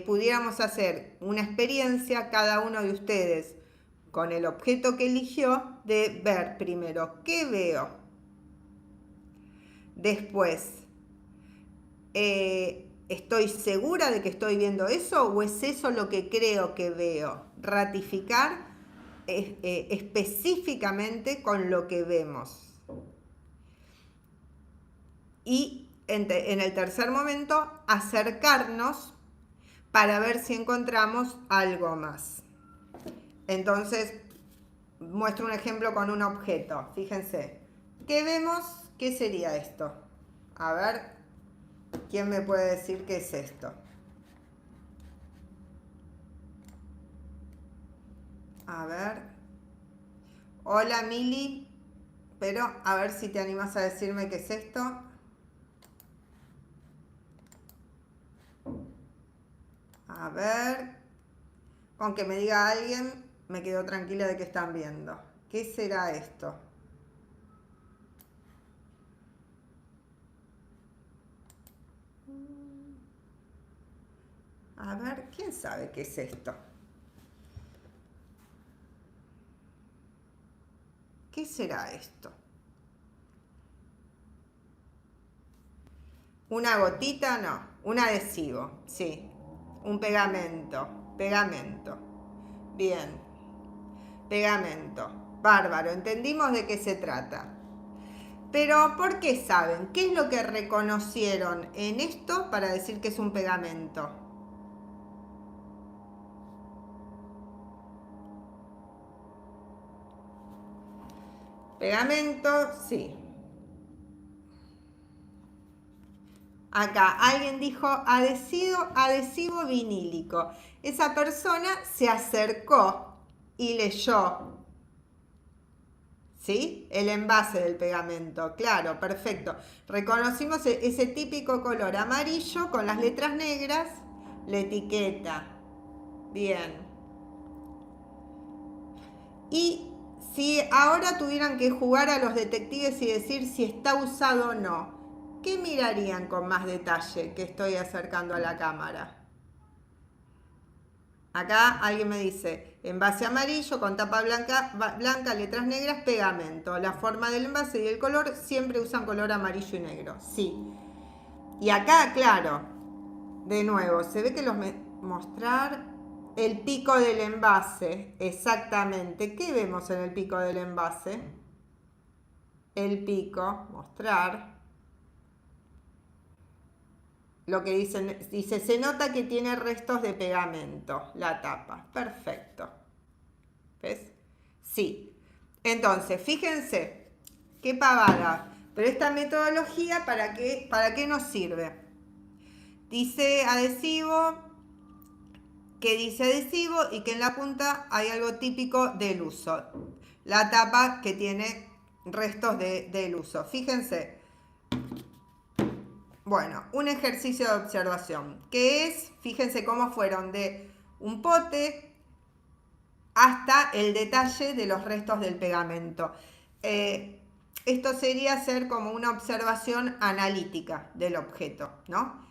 Speaker 1: pudiéramos hacer una experiencia cada uno de ustedes con el objeto que eligió de ver primero qué veo. Después, ¿estoy segura de que estoy viendo eso o es eso lo que creo que veo? Ratificar específicamente con lo que vemos. Y en el tercer momento, acercarnos para ver si encontramos algo más. Entonces, muestro un ejemplo con un objeto. Fíjense, ¿qué vemos? ¿Qué sería esto? A ver, ¿quién me puede decir qué es esto? A ver. Hola, Mili. Pero, a ver si te animas a decirme qué es esto. A ver, con que me diga alguien, me quedo tranquila de que están viendo. ¿Qué será esto? A ver, ¿quién sabe qué es esto? ¿Qué será esto? ¿Una gotita? No. Un adhesivo, sí. Un pegamento. Pegamento. Bien. Pegamento. Bárbaro. Entendimos de qué se trata. Pero, ¿por qué saben? ¿Qué es lo que reconocieron en esto para decir que es un pegamento? Pegamento, sí. Acá alguien dijo adhesivo vinílico. Esa persona se acercó y leyó ¿sí? El envase del pegamento, claro, perfecto. Reconocimos ese típico color amarillo con las letras negras, la etiqueta. Bien. Y si ahora tuvieran que jugar a los detectives y decir si está usado o no, ¿qué mirarían con más detalle que estoy acercando a la cámara? Acá alguien me dice, envase amarillo con tapa blanca, letras negras, pegamento. La forma del envase y el color siempre usan color amarillo y negro. Sí. Y acá, claro, de nuevo, se ve que mostrar el pico del envase. Exactamente. ¿Qué vemos en el pico del envase? El pico, mostrar. Lo que dice, se nota que tiene restos de pegamento, la tapa. Perfecto. ¿Ves? Sí. Entonces, fíjense, qué pavada. Pero esta metodología, para qué nos sirve? Dice adhesivo, que dice adhesivo y que en la punta hay algo típico del uso. La tapa que tiene restos del uso. Fíjense. Bueno, un ejercicio de observación, que es, fíjense cómo fueron de un pote hasta el detalle de los restos del pegamento. Esto sería ser como una observación analítica del objeto, ¿no?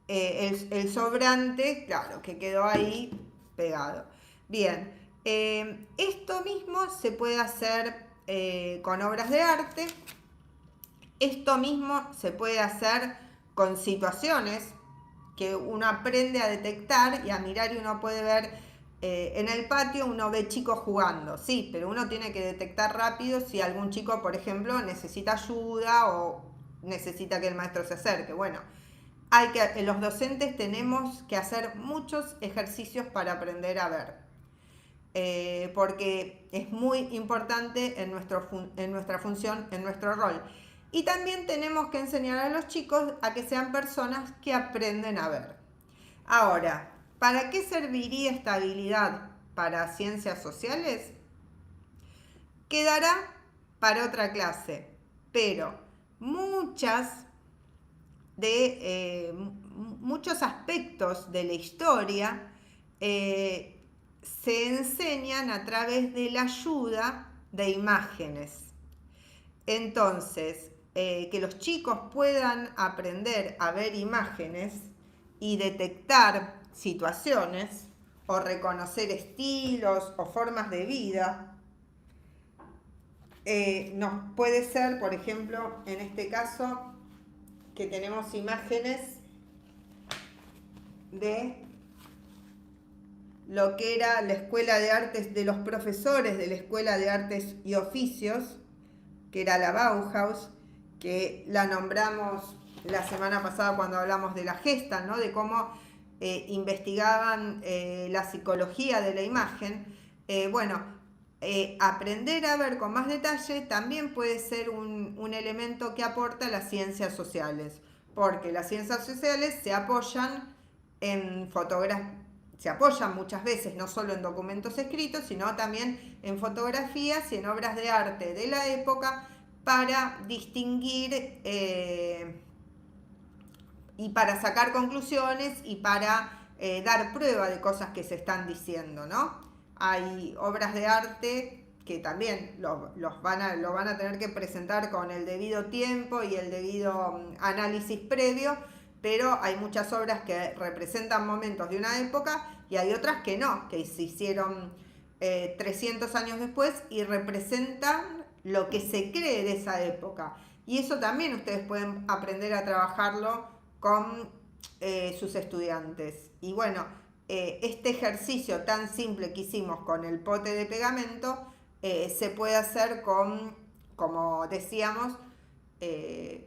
Speaker 1: El sobrante, claro, que quedó ahí pegado. Bien, esto mismo se puede hacer con obras de arte. Esto mismo se puede hacer con situaciones que uno aprende a detectar y a mirar y uno puede ver en el patio, uno ve chicos jugando, sí, pero uno tiene que detectar rápido si algún chico, por ejemplo, necesita ayuda o necesita que el maestro se acerque. Bueno, los docentes tenemos que hacer muchos ejercicios para aprender a ver. Porque es muy importante en nuestra función, en nuestro rol. Y también tenemos que enseñar a los chicos a que sean personas que aprenden a ver. Ahora, ¿para qué serviría esta habilidad para ciencias sociales? Quedará para otra clase, pero muchos aspectos de la historia se enseñan a través de la ayuda de imágenes. Entonces, que los chicos puedan aprender a ver imágenes y detectar situaciones o reconocer estilos o formas de vida, nos puede ser, por ejemplo, en este caso, que tenemos imágenes de lo que era la Escuela de Artes, de los profesores de la Escuela de Artes y Oficios, que era la Bauhaus, que la nombramos la semana pasada cuando hablamos de la Gestalt, ¿no? De cómo investigaban la psicología de la imagen. Aprender a ver con más detalle también puede ser un elemento que aporta las ciencias sociales, porque las ciencias sociales se apoyan en se apoyan muchas veces no solo en documentos escritos, sino también en fotografías y en obras de arte de la época para distinguir y para sacar conclusiones y para dar prueba de cosas que se están diciendo, ¿no? Hay obras de arte que también lo van a tener que presentar con el debido tiempo y el debido análisis previo, pero hay muchas obras que representan momentos de una época y hay otras que no, que se hicieron 300 años después y representan lo que se cree de esa época. Y eso también ustedes pueden aprender a trabajarlo con sus estudiantes. Y bueno, este ejercicio tan simple que hicimos con el pote de pegamento se puede hacer con, como decíamos,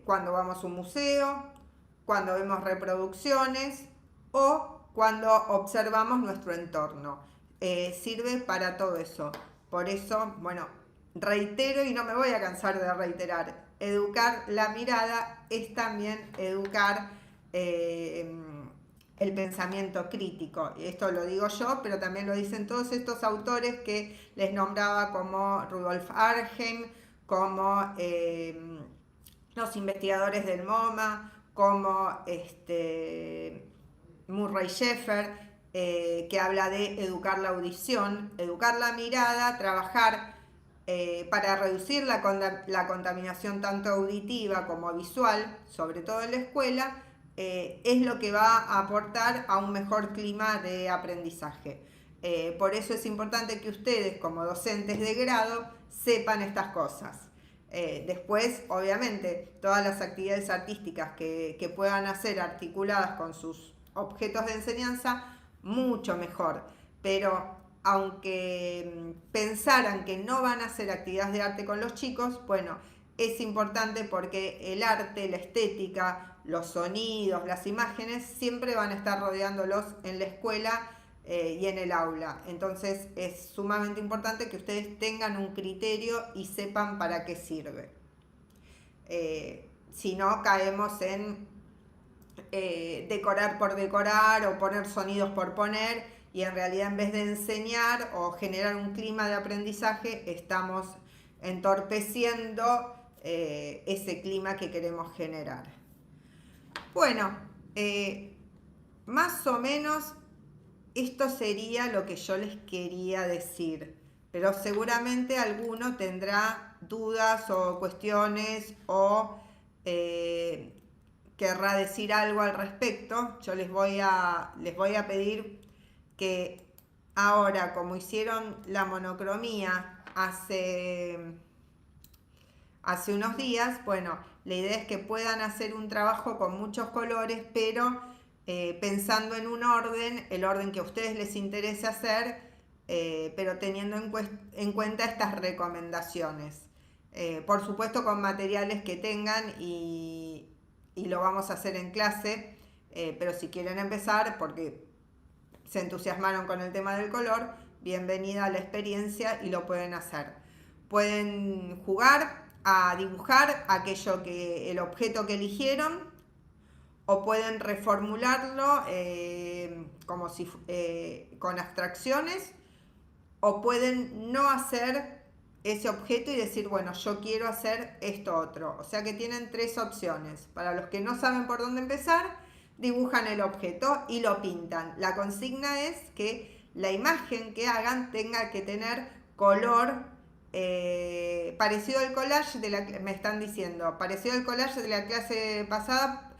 Speaker 1: cuando vamos a un museo, cuando vemos reproducciones o cuando observamos nuestro entorno. Sirve para todo eso. Por eso, bueno, reitero y no me voy a cansar de reiterar, educar la mirada es también educar el pensamiento crítico. Esto lo digo yo, pero también lo dicen todos estos autores que les nombraba, como Rudolf Arnhem, como los investigadores del MoMA, como Murray Schafer, que habla de educar la audición, educar la mirada, trabajar para reducir la contaminación tanto auditiva como visual, sobre todo en la escuela, es lo que va a aportar a un mejor clima de aprendizaje. Por eso es importante que ustedes, como docentes de grado, sepan estas cosas. Después, obviamente, todas las actividades artísticas que puedan hacer articuladas con sus objetos de enseñanza, mucho mejor. Pero aunque pensaran que no van a hacer actividades de arte con los chicos, bueno, es importante porque el arte, la estética, los sonidos, las imágenes, siempre van a estar rodeándolos en la escuela y en el aula. Entonces es sumamente importante que ustedes tengan un criterio y sepan para qué sirve. Si no, caemos en decorar por decorar o poner sonidos por poner, y en realidad, en vez de enseñar o generar un clima de aprendizaje, estamos entorpeciendo ese clima que queremos generar. Bueno, más o menos esto sería lo que yo les quería decir, pero seguramente alguno tendrá dudas o cuestiones o querrá decir algo al respecto. Yo les voy a pedir que ahora, como hicieron la monocromía hace unos días, bueno, la idea es que puedan hacer un trabajo con muchos colores, pero pensando en un orden, el orden que a ustedes les interese hacer, pero teniendo en cuenta estas recomendaciones. Por supuesto, con materiales que tengan, y lo vamos a hacer en clase, pero si quieren empezar, porque se entusiasmaron con el tema del color, bienvenida a la experiencia y lo pueden hacer. Pueden jugar a dibujar el objeto que eligieron, o pueden reformularlo con abstracciones, o pueden no hacer ese objeto y decir, bueno, yo quiero hacer esto otro. O sea que tienen tres opciones. Para los que no saben por dónde empezar, dibujan el objeto y lo pintan. La consigna es que la imagen que hagan tenga que tener color parecido al collage me están diciendo, parecido al collage de la clase pasada,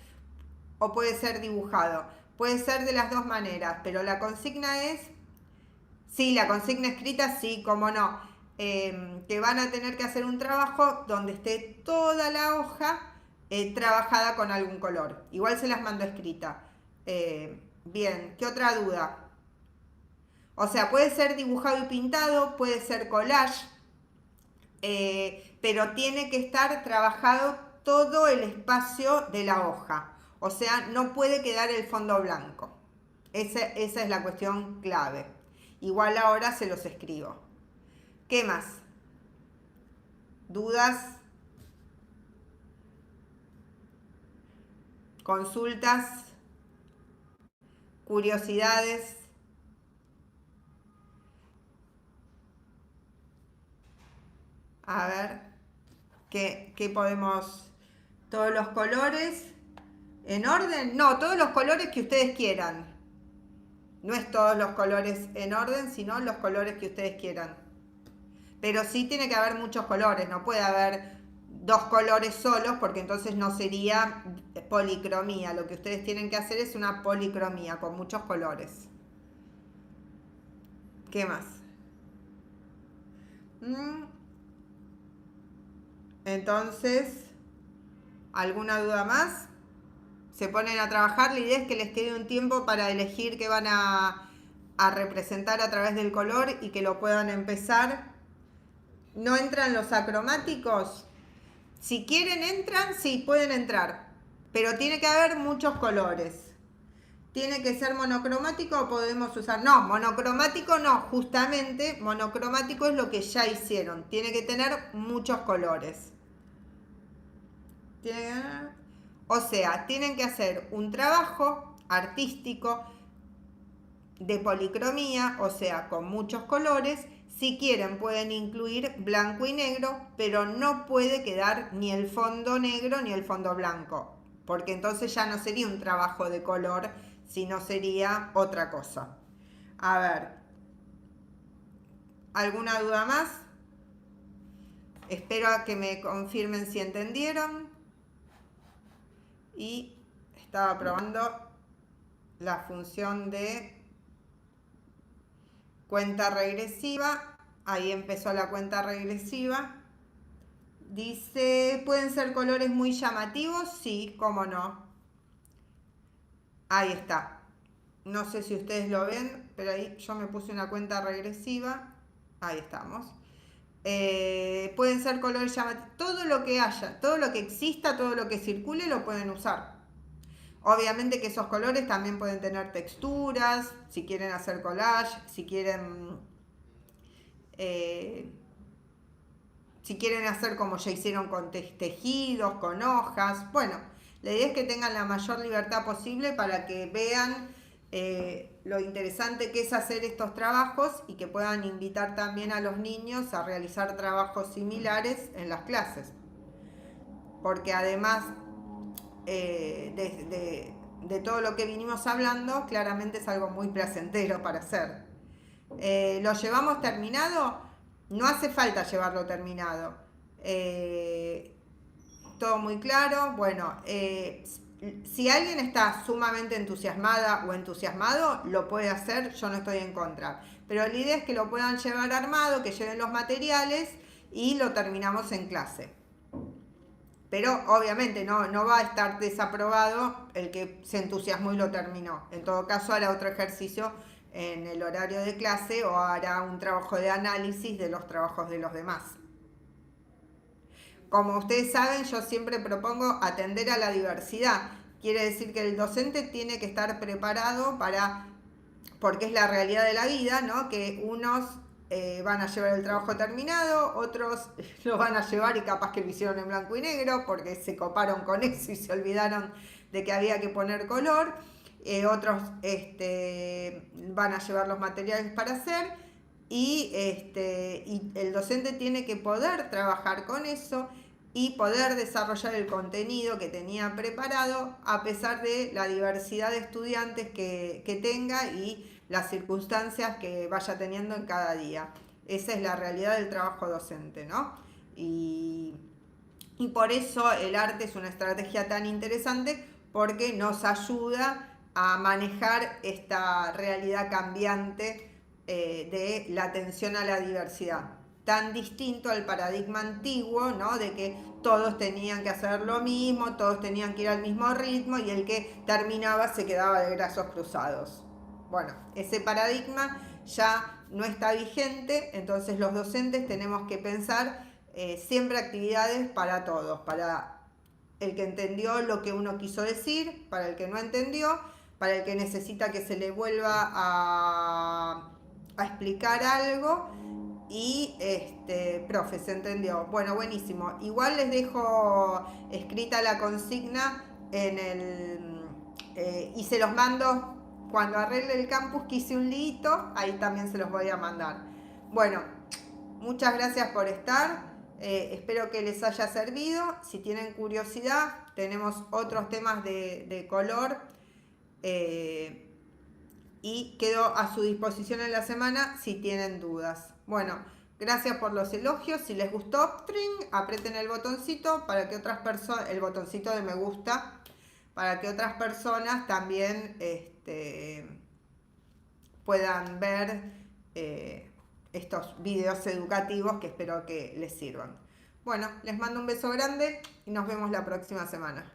Speaker 1: o puede ser dibujado. Puede ser de las dos maneras, pero la consigna es, sí, la consigna escrita, sí, cómo no, que van a tener que hacer un trabajo donde esté toda la hoja trabajada con algún color. Igual se las mando escrita. Bien, ¿qué otra duda? O sea, puede ser dibujado y pintado, puede ser collage, pero tiene que estar trabajado todo el espacio de la hoja. O sea, no puede quedar el fondo blanco. Esa es la cuestión clave. Igual ahora se los escribo. ¿Qué más? ¿Dudas? ¿Consultas? ¿Curiosidades? A ver, ¿qué podemos? ¿Todos los colores en orden? No, todos los colores que ustedes quieran. No es todos los colores en orden, sino los colores que ustedes quieran. Pero sí tiene que haber muchos colores, no puede haber dos colores solos, porque entonces no sería policromía. Lo que ustedes tienen que hacer es una policromía con muchos colores. ¿Qué más? Entonces, ¿alguna duda más? Se ponen a trabajar. La idea es que les quede un tiempo para elegir qué van a representar a través del color y que lo puedan empezar. ¿No entran los acromáticos? Si quieren entran, sí, pueden entrar, pero tiene que haber muchos colores. ¿Tiene que ser monocromático o podemos usar? No, monocromático no, justamente monocromático es lo que ya hicieron. Tiene que tener muchos colores. O sea, tienen que hacer un trabajo artístico, de policromía, o sea, con muchos colores. Si quieren pueden incluir blanco y negro, pero no puede quedar ni el fondo negro ni el fondo blanco, porque entonces ya no sería un trabajo de color, sino sería otra cosa. A ver, ¿alguna duda más? Espero a que me confirmen si entendieron. Y estaba probando la función de cuenta regresiva. Ahí empezó la cuenta regresiva. Dice, ¿pueden ser colores muy llamativos? Sí, cómo no. Ahí está. No sé si ustedes lo ven, pero ahí yo me puse una cuenta regresiva. Ahí estamos. Pueden ser colores llamativos. Todo lo que haya, todo lo que exista, todo lo que circule lo pueden usar. Obviamente que esos colores también pueden tener texturas, si quieren hacer collage, si quieren hacer como ya hicieron con tejidos, con hojas. Bueno, la idea es que tengan la mayor libertad posible para que vean lo interesante que es hacer estos trabajos y que puedan invitar también a los niños a realizar trabajos similares en las clases. Porque además de todo lo que vinimos hablando, claramente es algo muy placentero para hacer. ¿Lo llevamos terminado? No hace falta llevarlo terminado. Todo muy claro. Bueno, si alguien está sumamente entusiasmada o entusiasmado, lo puede hacer, yo no estoy en contra. Pero la idea es que lo puedan llevar armado, que lleven los materiales y lo terminamos en clase. Pero obviamente no va a estar desaprobado el que se entusiasmó y lo terminó. En todo caso hará otro ejercicio en el horario de clase o hará un trabajo de análisis de los trabajos de los demás. Como ustedes saben, yo siempre propongo atender a la diversidad. Quiere decir que el docente tiene que estar preparado porque es la realidad de la vida, ¿no? Que unos van a llevar el trabajo terminado, otros lo van a llevar y capaz que lo hicieron en blanco y negro porque se coparon con eso y se olvidaron de que había que poner color. Otros van a llevar los materiales para hacer y el docente tiene que poder trabajar con eso y poder desarrollar el contenido que tenía preparado a pesar de la diversidad de estudiantes que tenga y las circunstancias que vaya teniendo en cada día. Esa es la realidad del trabajo docente, ¿no? Y por eso el arte es una estrategia tan interesante porque nos ayuda a manejar esta realidad cambiante de la atención a la diversidad. Tan distinto al paradigma antiguo, ¿no? De que todos tenían que hacer lo mismo, todos tenían que ir al mismo ritmo y el que terminaba se quedaba de brazos cruzados. Bueno, ese paradigma ya no está vigente, entonces los docentes tenemos que pensar siempre actividades para todos, para el que entendió lo que uno quiso decir, para el que no entendió, para el que necesita que se le vuelva a explicar algo y profe, ¿se entendió? Bueno, buenísimo. Igual les dejo escrita la consigna y se los mando cuando arregle el campus, que hice un liito, ahí también se los voy a mandar. Bueno, muchas gracias por estar. Espero que les haya servido. Si tienen curiosidad, tenemos otros temas de color. Y quedo a su disposición en la semana si tienen dudas. Bueno, gracias por los elogios. Si les gustó, aprieten el botoncito para que otras personas, el botoncito de me gusta, para que otras personas también puedan ver estos videos educativos que espero que les sirvan. Bueno, les mando un beso grande y nos vemos la próxima semana.